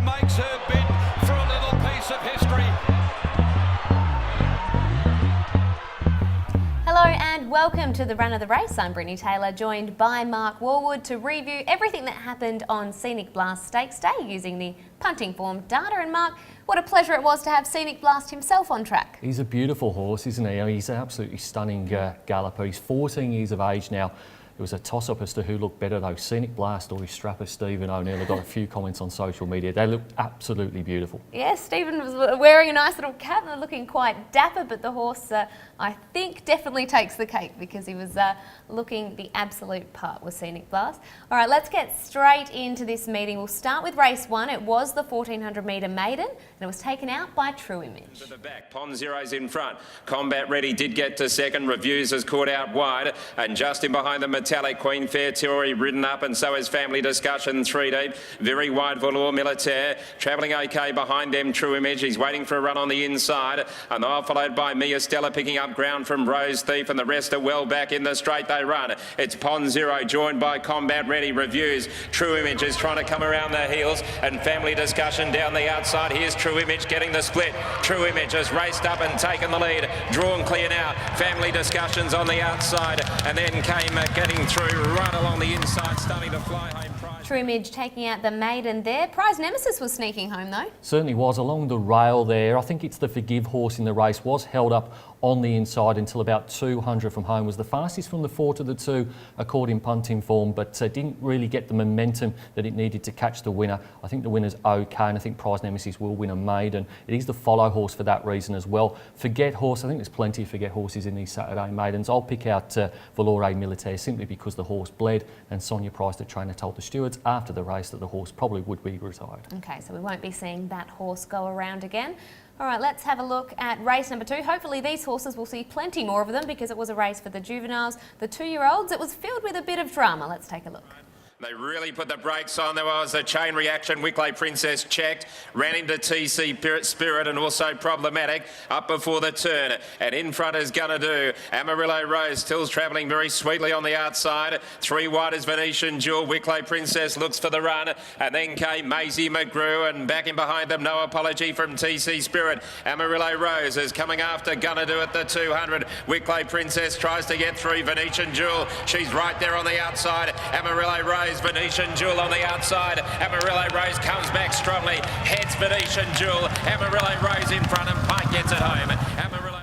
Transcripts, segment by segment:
makes her bid for a little piece of history. Hello and welcome to the Run of the Race. I'm Brittany Taylor, joined by Mark Warwood to review everything that happened on Scenic Blast Stakes Day using the punting form data. And Mark, what a pleasure it was to have Scenic Blast himself on track. He's a beautiful horse, isn't he? He's an absolutely stunning galloper. He's 14 years of age now. It was a toss-up as to who looked better though, Scenic Blast or his strapper Stephen O'Neill. I got a few comments on social media. They look absolutely beautiful. Yeah, Stephen was wearing a nice little cap and looking quite dapper, but the horse, I think, definitely takes the cake because he was looking the absolute part with Scenic Blast. All right, let's get straight into this meeting. We'll start with race 1. It was the 1400 metre maiden and it was taken out by True Image. To the back, Pond Zero's in front. Combat Ready did get to second. Reviews has caught out wide, and just in behind them, Metallic Queen Fair Theory ridden up, and so is Family Discussion 3 deep. Very wide Velour Militaire travelling okay behind them. True Image, he's waiting for a run on the inside, and they're followed by Mia Stella picking up ground from Rose Thief, and the rest are well back in the straight they run. It's Pond Zero joined by Combat Ready. Reviews, True Image is trying to come around their heels, and Family Discussion down the outside. Here's True Image getting the split. True Image has raced up and taken the lead, drawn clear now. Family Discussions on the outside, and then came getting through right along the inside, starting to fly home. True Image taking out the maiden there. Prize Nemesis was sneaking home though. Certainly was, along the rail there. I think it's the Forgive horse in the race, was held up on the inside until about 200 from home. Was the fastest from the 4 to the 2 according punting form, but didn't really get the momentum that it needed to catch the winner. I think the winner's okay, and I think Prize Nemesis will win a maiden. It is the follow horse for that reason as well. Forget horse, I think there's plenty of Forget horses in these Saturday maidens. I'll pick out Velour Militaire simply because the horse bled, and Sonia Price, the trainer, told the stewards after the race that the horse probably would be retired. Okay, so we won't be seeing that horse go around again. All right, let's have a look at race number 2. Hopefully these horses will see plenty more of them because it was a race for the juveniles, the 2-year-olds. It was filled with a bit of drama. Let's take a look. They really put the brakes on. There was a chain reaction. Wicklow Princess checked, ran into TC Spirit and also Problematic up before the turn. And in front is Gonna Do. Amarillo Rose still travelling very sweetly on the outside. 3 wide is Venetian Jewel. Wicklow Princess looks for the run. And then came Maisie McGrew, and back in behind them, No Apology from TC Spirit. Amarillo Rose is coming after Gonna Do at the 200. Wicklow Princess tries to get through Venetian Jewel. She's right there on the outside. Amarillo Rose. Venetian Jewel on the outside. Amarillo Rose comes back strongly. Heads Venetian Jewel. Amarillo Rose in front, and Pike gets it home.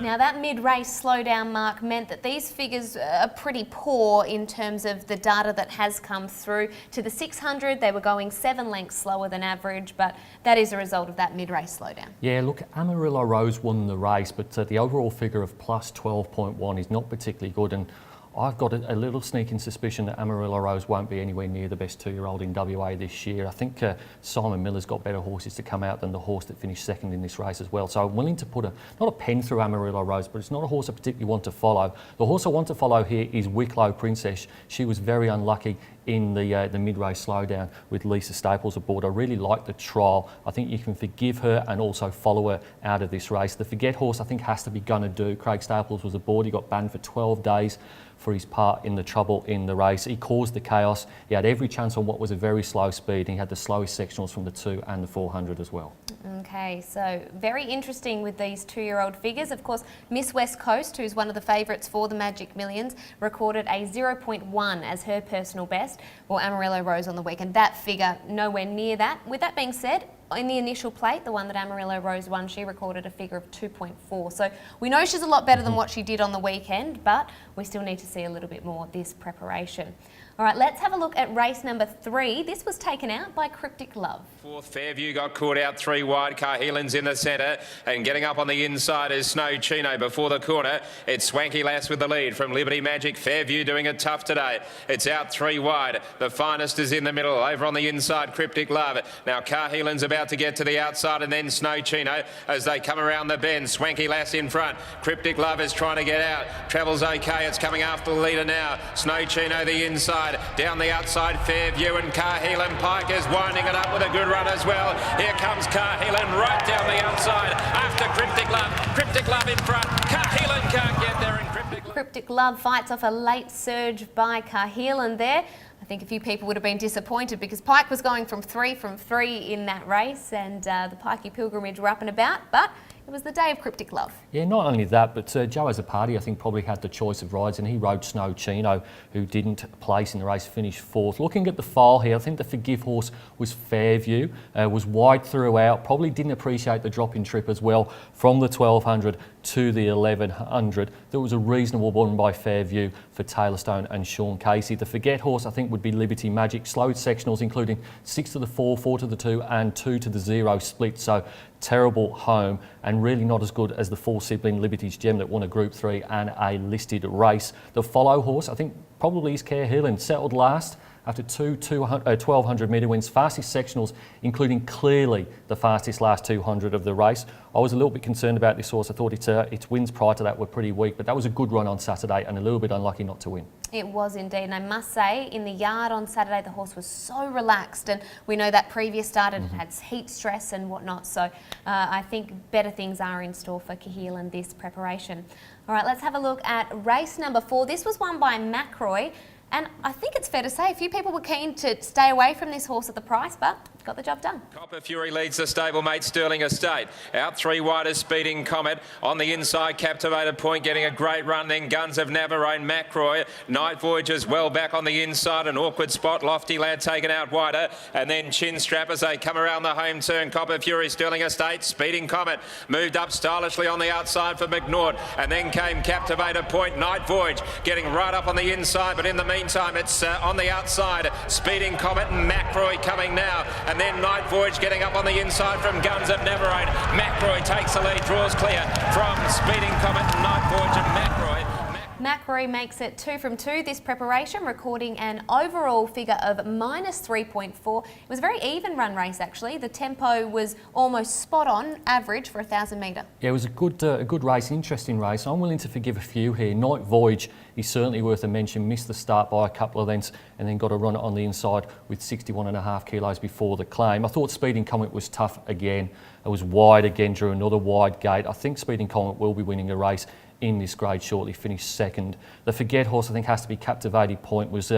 Now that mid-race slowdown, Mark, meant that these figures are pretty poor in terms of the data that has come through. To the 600, they were going 7 lengths slower than average, but that is a result of that mid-race slowdown. Yeah, look, Amarillo Rose won the race, but the overall figure of plus 12.1 is not particularly good, and I've got a little sneaking suspicion that Amarillo Rose won't be anywhere near the best 2-year-old in WA this year. I think Simon Miller's got better horses to come out than the horse that finished second in this race as well. So I'm willing to put not a pen through Amarillo Rose, but it's not a horse I particularly want to follow. The horse I want to follow here is Wicklow Princess. She was very unlucky in the mid-race slowdown with Lisa Staples aboard. I really like the trial. I think you can forgive her and also follow her out of this race. The Forget horse I think has to be Gonna Do. Craig Staples was aboard. He got banned for 12 days for his part in the trouble in the race. He caused the chaos. He had every chance on what was a very slow speed, and he had the slowest sectionals from the 2 and the 400 as well. Okay, so very interesting with these 2-year-old figures. Of course, Miss West Coast, who's one of the favourites for the Magic Millions, recorded a 0.1 as her personal best. Well, Amarillo Rose on the weekend, that figure nowhere near that. With that being said, in the initial plate, the one that Amarillo Rose won, she recorded a figure of 2.4. So we know she's a lot better than what she did on the weekend, but we still need to see a little bit more this preparation. All right, let's have a look at race number 3. This was taken out by Cryptic Love. 4th Fairview got caught out 3 wide. Carheelan's in the centre, and getting up on the inside is Snow Chino before the corner. It's Swanky Lass with the lead from Liberty Magic. Fairview doing it tough today. It's out 3 wide. The Finest is in the middle. Over on the inside, Cryptic Love. Now Carheelan's about to get to the outside, and then Snow Chino as they come around the bend. Swanky Lass in front. Cryptic Love is trying to get out. Travels okay. It's coming after the leader now. Snow Chino the inside. Down the outside, Fairview, and Carheelan Pike is winding it up with a good run as well. Here comes Carheelan right down the outside after Cryptic Love. Cryptic Love in front. Carheelan can't get there, and Cryptic Love Love fights off a late surge by Carheelan there. I think a few people would have been disappointed because Pike was going from three in that race, and the Pikey Pilgrimage were up and about, but it was the day of Cryptic Love. Yeah, not only that, but Joe Azzopardi, I think, probably had the choice of rides, and he rode Snow Chino, who didn't place in the race, finished fourth. Looking at the file here, I think the Forgive horse was Fairview, was wide throughout, probably didn't appreciate the drop in trip as well from the 1200 to the 1100. There was a reasonable one by Fairview for Taylor Stone and Sean Casey. The Forget horse, I think, would be Liberty Magic. Slowed sectionals, including 6 to the 4, 4 to the 2 and 2 to the 0 split. So terrible home, and really not as good as the 4-sibling Liberty's Gem that won a Group 3 and a listed race. The Follow horse, I think, probably is Care Hill, and settled last after two 1200 metre wins, fastest sectionals, including clearly the fastest last 200 of the race. I was a little bit concerned about this horse. I thought its wins prior to that were pretty weak, but that was a good run on Saturday and a little bit unlucky not to win. It was indeed, and I must say, in the yard on Saturday, the horse was so relaxed, and we know that previous start it had heat stress and whatnot, so I think better things are in store for Cahill in this preparation. All right, let's have a look at race number 4. This was won by Macroy. And I think it's fair to say a few people were keen to stay away from this horse at the price, but got the job done. Copper Fury leads the stablemate Sterling Estate. Out 3 wide is Speeding Comet. On the inside, Captivated Point getting a great run. Then Guns of Navarone, Macroy. Night Voyagers well back on the inside. An awkward spot. Lofty Lad taken out wider. And then Chin Strap as they come around the home turn. Copper Fury, Sterling Estate, Speeding Comet. Moved up stylishly on the outside for McNaught. And then came Captivated Point, Night Voyage getting right up on the inside. But in the meantime, it's on the outside. Speeding Comet and Macroy coming now. And then Night Voyage getting up on the inside from Guns of Navarone. Macroy takes the lead, draws clear from Speeding Comet and Night Voyage and Macroy. Macroy makes it 2 from 2 this preparation, recording an overall figure of -3.4. It was a very even run race actually. The tempo was almost spot on average for a 1,000 metre. Yeah, it was a good race, interesting race. I'm willing to forgive a few here. Night Voyage is certainly worth a mention. Missed the start by a couple of lengths and then got a run on the inside with 61.5 kilos before the claim. I thought Speeding Comet was tough again. It was wide again, drew another wide gate. I think Speeding Comet will be winning a race in this grade shortly, finished second. The Forget horse, I think, has to be Captivated Point. Was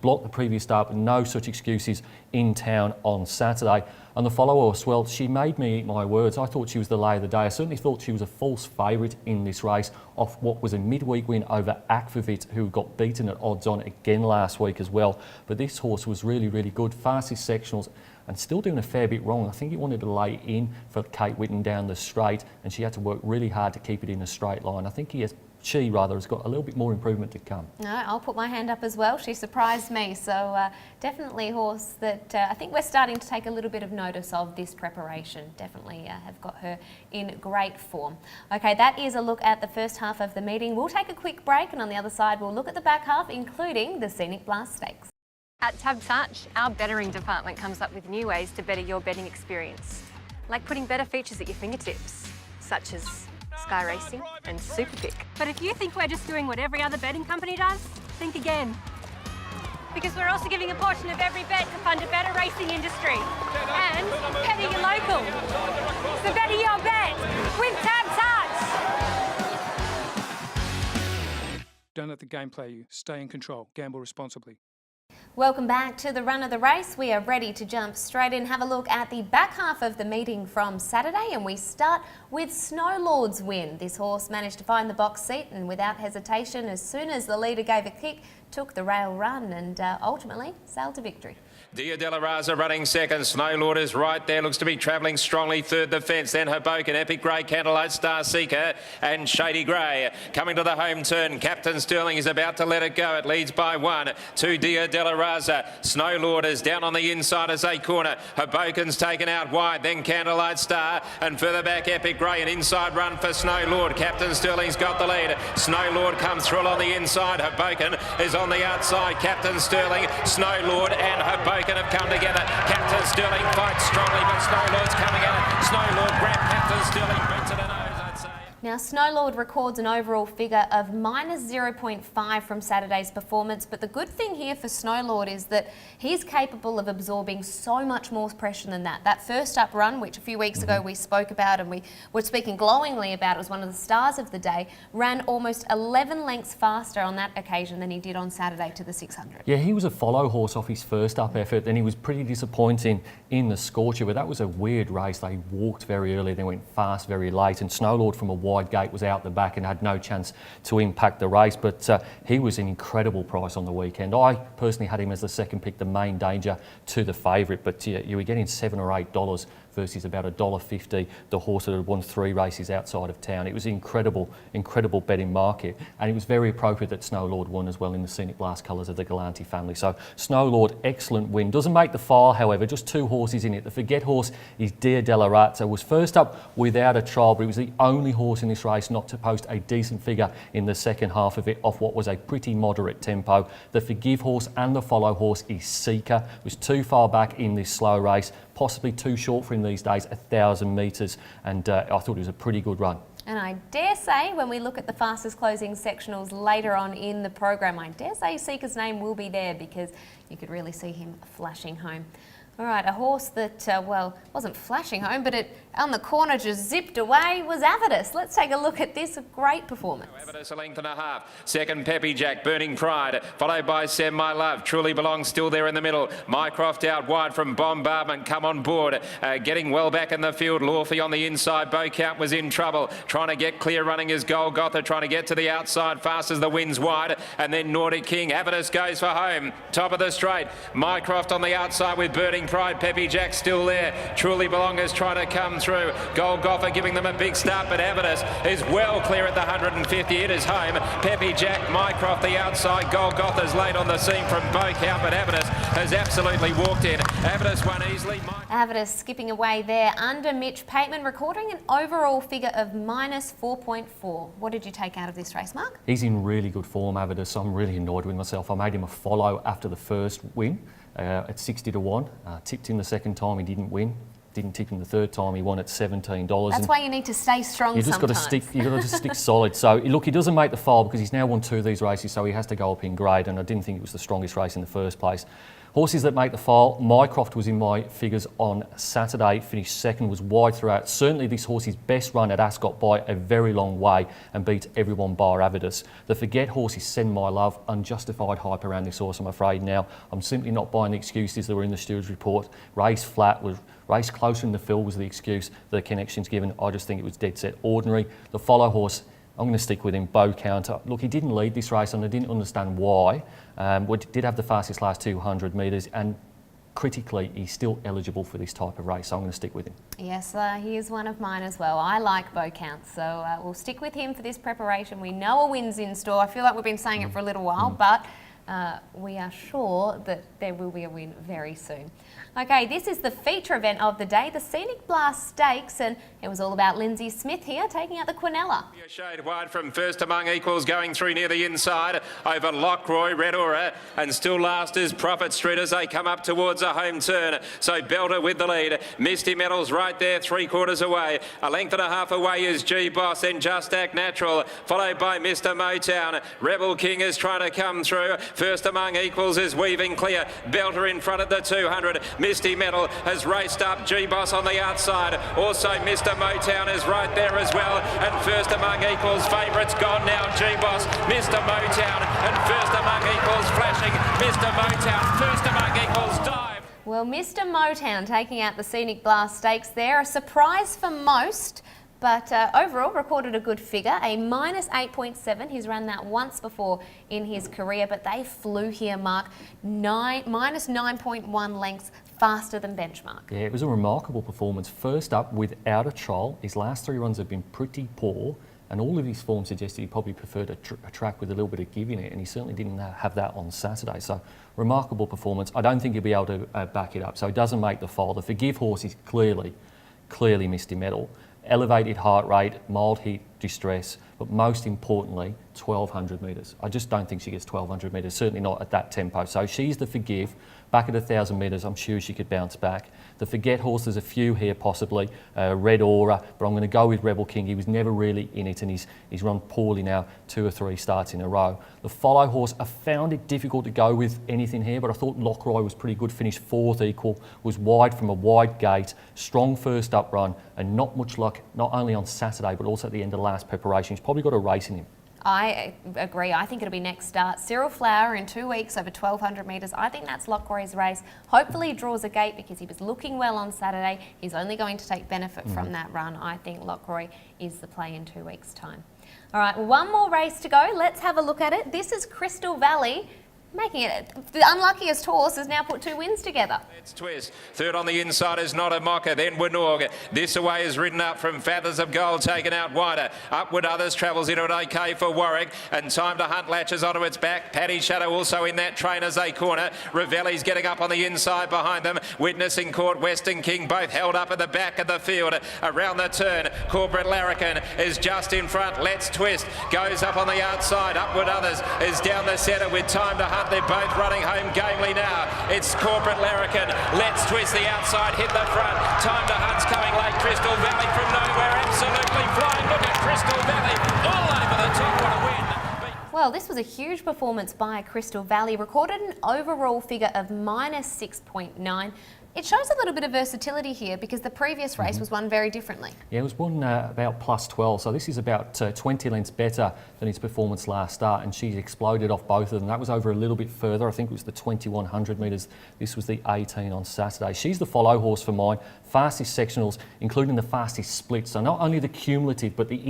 blocked the previous start, but no such excuses in town on Saturday. And the Follow horse, well, she made me eat my words. I thought she was the lay of the day. I certainly thought she was a false favourite in this race off what was a midweek win over Akvavit, who got beaten at odds on again last week as well. But this horse was really, really good. Fastest sectionals, and still doing a fair bit wrong. I think he wanted to lay in for Kate Whitten down the straight, and she had to work really hard to keep it in a straight line. I think she has got a little bit more improvement to come. No, I'll put my hand up as well. She surprised me, so definitely a horse that I think we're starting to take a little bit of notice of this preparation. Definitely have got her in great form. Okay, that is a look at the first half of the meeting. We'll take a quick break, and on the other side we'll look at the back half, including the Scenic Blast Stakes. At TABtouch, our bettering department comes up with new ways to better your betting experience, like putting better features at your fingertips, such as Sky Racing and Superpick. But if you think we're just doing what every other betting company does, think again. Because we're also giving a portion of every bet to fund a better racing industry and better your local. So better your bet with TABtouch. Don't let the game play you. Stay in control. Gamble responsibly. Welcome back to the run of the race. We are ready to jump straight in, have a look at the back half of the meeting from Saturday, and we start with Snow Lord's win. This horse managed to find the box seat and without hesitation, as soon as the leader gave a kick, took the rail run and ultimately sailed to victory. Dia de la Raza running second. Snow Lord is right there. Looks to be travelling strongly. Third the fence. Then Hoboken, Epic Grey, Candlelight, Star Seeker and Shady Grey. Coming to the home turn. Captain Sterling is about to let it go. It leads by 1 to Dia de la Raza. Snow Lord is down on the inside as they corner. Hoboken's taken out wide. Then Candlelight Star and further back Epic Grey. An inside run for Snow Lord. Captain Sterling's got the lead. Snow Lord comes through on the inside. Hoboken is on the outside. Captain Sterling, Snow Lord and Hoboken have come together. Captain Sterling fights strongly, but Snow Lord's coming at it. Snow Lord grabbed Captain Sterling, brings it a nose, I'd say. Now, Snowlord records an overall figure of minus 0.5 from Saturday's performance, but the good thing here for Snowlord is that he's capable of absorbing so much more pressure than that. That first up run, which a few weeks ago we spoke about and we were speaking glowingly about, it was one of the stars of the day, ran almost 11 lengths faster on that occasion than he did on Saturday to the 600. Yeah, he was a follow horse off his first up effort, and he was pretty disappointing in the Scorcher, but that was a weird race. They walked very early, they went fast very late, and Snowlord from a wide gate was out the back and had no chance to impact the race, but he was an incredible price on the weekend. I personally had him as the second pick, the main danger to the favourite, but you were getting $7 or $8 versus about $1.50, the horse that had won 3 races outside of town. It was an incredible betting market, and it was very appropriate that Snowlord won as well in the Scenic Blast colours of the Galanti family. So Snowlord, excellent win. Doesn't make the file, however, just 2 horses in it. The Forget horse is Dear Della Razza, was first up without a trial, but he was the only horse in this race not to post a decent figure in the second half of it off what was a pretty moderate tempo. The Forgive horse and the Follow horse is Seeker, was too far back in this slow race, possibly too short for him these days, 1,000 metres, and I thought it was a pretty good run. And I dare say, when we look at the fastest closing sectionals later on in the program, I dare say Seeker's name will be there because you could really see him flashing home. All right, a horse that, well, wasn't flashing home, but it on the corner just zipped away was Avidus. Let's take a look at this great performance. Avidus a length and a half. Second, Peppy Jack, Burning Pride, followed by Sam My Love. Truly Belongs still there in the middle. Mycroft out wide from Bombardment, come on board. Getting well back in the field. Lawfy on the inside. Beaucount was in trouble. Trying to get clear running is Golgotha, trying to get to the outside fast as the wind's wide. And then Nordic King. Avidus goes for home. Top of the straight. Mycroft on the outside with Burning Pride. Peppy Jack still there. Truly Belongers trying to come through. Golgotha giving them a big start, but Avidus is well clear at the 150. It is home. Peppy Jack, Mycroft the outside. Golgotha's late on the scene from Beaucount, but Avidus has absolutely walked in. Avidus won easily. Avidus skipping away there under Mitch Pateman, recording an overall figure of minus 4.4. What did you take out of this race, Mark? He's in really good form, Avidus. I'm really annoyed with myself. I made him a follow after the first win at 60 to 1. Tipped him the second time, he didn't win. Didn't tip him the third time, he won at $17. That's why you need to stay strong you just sometimes. You've got to just stick solid. So, look, he doesn't make the file because he's now won 2 of these races, so he has to go up in grade, and I didn't think it was the strongest race in the first place. Horses that make the file, Mycroft was in my figures on Saturday, finished second, was wide throughout. Certainly this horse's best run at Ascot by a very long way and beat everyone bar Avidus. The Forget horse is Send My Love, unjustified hype around this horse, I'm afraid now. I'm simply not buying the excuses that were in the steward's report. Race flat, race closer in the field was the excuse the connection's given. I just think it was dead set ordinary. The Follow horse, I'm going to stick with him, Beaucount. Look, he didn't lead this race and I didn't understand why. We did have the fastest last 200 metres and critically he's still eligible for this type of race, so I'm going to stick with him. Yes, he is one of mine as well. I like Beaucount, so we'll stick with him for this preparation. We know a win's in store. I feel like we've been saying it for a little while, but we are sure that there will be a win very soon. Okay, this is the feature event of the day, the Scenic Blast Stakes, and it was all about Lindsay Smith here taking out the Quinella. A shade wide from First Among Equals, going through near the inside over Lockroy, Red Aura, and still last is Prophet Street as they come up towards a home turn. So Belter with the lead. Misty Metals right there, 3/4 away. A length and a half away is G-Boss, then Just Act Natural, followed by Mr. Motown. Rebel King is trying to come through. First Among Equals is weaving clear. Belter in front of the 200. Misty Metal has raced up. G-Boss on the outside. Also Mr. Motown is right there as well. And First Among Equals favourites gone now. G-Boss, Mr. Motown, and First Among Equals flashing. Mr. Motown, First Among Equals dive. Well, Mr. Motown taking out the Scenic Blast Stakes there. A surprise for most, but overall recorded a good figure, a minus 8.7. He's run that once before in his career, but they flew here, Mark. Minus 9.1 lengths faster than benchmark. Yeah, it was a remarkable performance. First up, without a trial, his last 3 runs have been pretty poor, and all of his form suggested he probably preferred a track with a little bit of give in it, and he certainly didn't have that on Saturday. So, remarkable performance. I don't think he'll be able to back it up, so he doesn't make the file. The Forgive horse is clearly Misty Metal. Elevated heart rate, mild heat distress, but most importantly, 1,200 metres. I just don't think she gets 1,200 metres, certainly not at that tempo. So she's the Forgive. Back at 1,000 metres, I'm sure she could bounce back. The Forget horse, there's a few here possibly, Red Aura, but I'm going to go with Rebel King. He was never really in it, and he's run poorly now 2 or 3 starts in a row. The Follow horse, I found it difficult to go with anything here, but I thought Lockroy was pretty good, finished 4th equal, was wide from a wide gate, strong first up run, and not much luck, not only on Saturday, but also at the end of the last preparation. He's probably got a race in him. I agree. I think it'll be next start. Cyril Flower in 2 weeks over 1,200 metres. I think that's Lockroy's race. Hopefully he draws a gate because he was looking well on Saturday. He's only going to take benefit from that run. I think Lockroy is the play in 2 weeks' time. All right, one more race to go. Let's have a look at it. This is Crystal Valley. Making it the unluckiest horse has now put 2 wins together. Let's Twist. Third on the inside is Not a Mocker. Then Winorg. This away is ridden up from Feathers of Gold, taken out wider. Upward Others travels into an OK for Warwick. And Time to Hunt latches onto its back. Paddy Shadow also in that train as they corner. Ravelli's getting up on the inside behind them. Witnessing Court, Western King both held up at the back of the field. Around the turn, Corporate Larrikin is just in front. Let's Twist goes up on the outside. Upward Others is down the centre with Time to Hunt. They're both running home gamely now. It's Corporate Larrikin. Let's Twist the outside, hit the front. Time to Hunt's coming late. Crystal Valley from nowhere, absolutely flying. Look at Crystal Valley all over the top. What a win. Well, this was a huge performance by Crystal Valley. Recorded an overall figure of -6.9. It shows a little bit of versatility here because the previous race was won very differently. Yeah, it was won about +12, so this is about 20 lengths better than his performance last start, and she's exploded off both of them. That was over a little bit further. I think it was the 2,100 metres. This was the 18 on Saturday. She's the Follow horse for mine. Fastest sectionals, including the fastest splits. So not only the cumulative, but the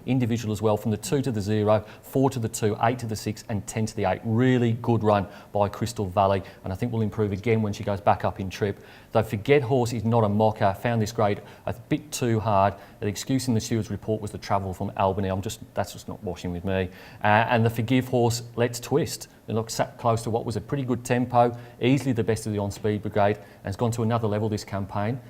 individual as well, from the 2 to the 0, 4 to the 2, 8 to the 6, and 10 to the 8. Really good run by Crystal Valley, and I think will improve again when she goes back up in trip. The Forget horse is Not a Mocker. Found this grade a bit too hard. The excuse in the steward's report was the travel from Albany. That's just not washing with me. And the Forgive horse, Let's Twist. It looks sat close to what was a pretty good tempo, easily the best of the on-speed brigade, and has gone to another level this campaign.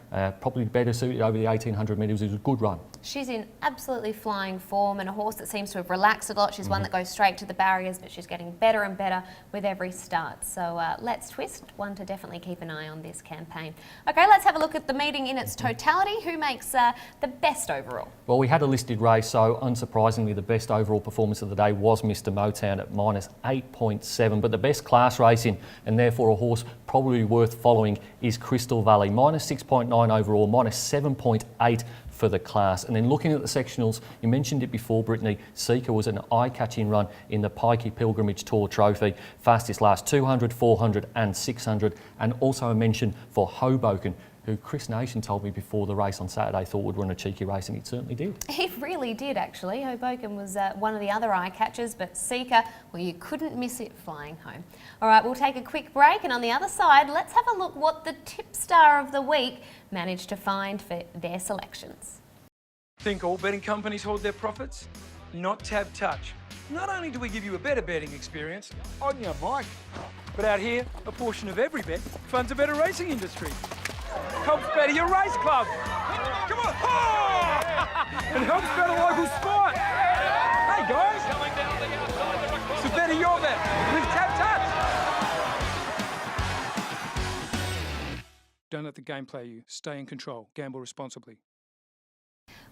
Probably better suited over the 1,800 metres. It was a good run. She's in absolutely flying form and a horse that seems to have relaxed a lot. She's one that goes straight to the barriers, but she's getting better and better with every start. So Let's Twist, one to definitely keep an eye on this campaign. Okay, let's have a look at the meeting in its totality. Who makes the best overall? Well, we had a listed race, so unsurprisingly, the best overall performance of the day was Mr. Motown at -8.7. But the best class racing, and therefore a horse probably worth following, is Crystal Valley. -6.9 overall, -7.8 for the class. And then looking at the sectionals, you mentioned it before, Brittany, Seeker was an eye-catching run in the Pikey Pilgrimage Tour Trophy. Fastest last 200, 400 and 600. And also a mention for Hoboken, who Chris Nation told me before the race on Saturday thought would run a cheeky race, and it certainly did. He really did, actually. Hoboken was one of the other eye catchers, but Seeker, well, you couldn't miss it flying home. All right, we'll take a quick break, and on the other side, let's have a look what the tip star of the week managed to find for their selections. Think all betting companies hold their profits? Not Tab Touch. Not only do we give you a better betting experience on your mic, but out here, a portion of every bet funds a better racing industry. Helps better your race club. Come on! Oh! And helps better local sport. Hey guys! So better your bet with Tab Touch. Don't let the game play you. Stay in control. Gamble responsibly.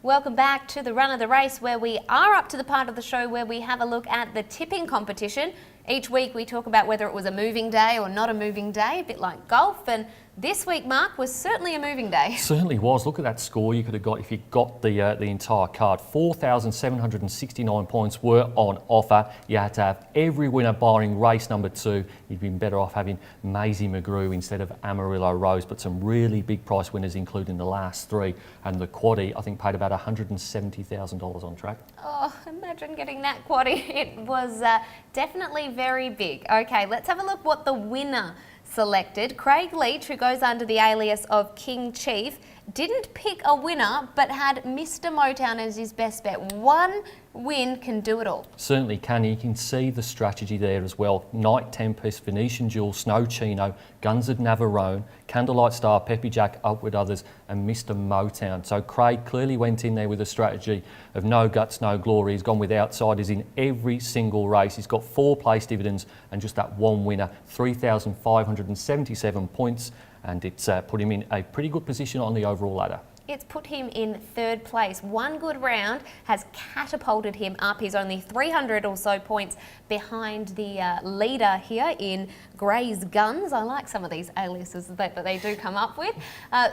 Welcome back to the run of the race, where we are up to the part of the show where we have a look at the tipping competition. Each week we talk about whether it was a moving day or not a moving day, a bit like golf, and this week, Mark, was certainly a moving day. Certainly was. Look at that score you could have got if you got the entire card. 4,769 points were on offer. You had to have every winner barring race number 2. You'd been better off having Maisie McGrew instead of Amarillo Rose, but some really big price winners, including the last 3. And the quaddie, I think, paid about $170,000 on track. Oh, imagine getting that quaddie. It was definitely very big. Okay, let's have a look what the winner selected. Craig Leach, who goes under the alias of King Chief, didn't pick a winner, but had Mr. Motown as his best bet. One win can do it all. Certainly can. You can see the strategy there as well. Night Tempest, Venetian Jewel, Snow Chino, Guns of Navarone, Candlelight Star, Peppy Jack, Up With Others and Mr. Motown. So Craig clearly went in there with a strategy of no guts, no glory. He's gone with outsiders in every single race. He's got 4 place dividends and just that one winner, 3,577 points, and it's put him in a pretty good position on the overall ladder. It's put him in 3rd place. One good round has catapulted him up. He's only 300 or so points behind the leader here in Gray's Guns. I like some of these aliases that they do come up with.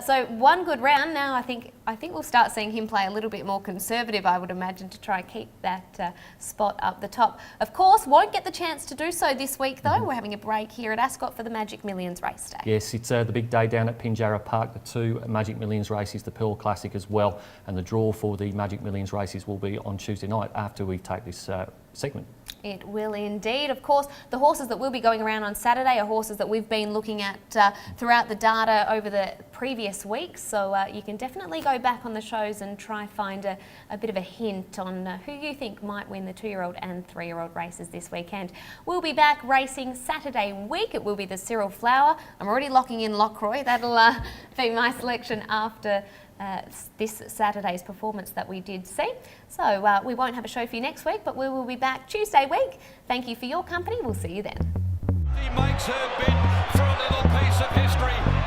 So one good round. Now I think we'll start seeing him play a little bit more conservative, I would imagine, to try and keep that spot up the top. Of course, won't get the chance to do so this week though. We're having a break here at Ascot for the Magic Millions race day. Yes, it's the big day down at Pinjarra Park. The 2 Magic Millions races, the Pearl Classic as well, and the draw for the Magic Millions races will be on Tuesday night after we take this segment. It will indeed. Of course, the horses that will be going around on Saturday are horses that we've been looking at throughout the data over the previous weeks. So you can definitely go back on the shows and try find a bit of a hint on who you think might win the 2-year-old and 3-year-old races this weekend. We'll be back racing Saturday week. It will be the Cyril Flower. I'm already locking in Lockroy. That'll be my selection after this Saturday's performance that we did see. So we won't have a show for you next week, but we will be back Tuesday week. Thank you for your company. We'll see you then. He makes her bid for a little piece of history.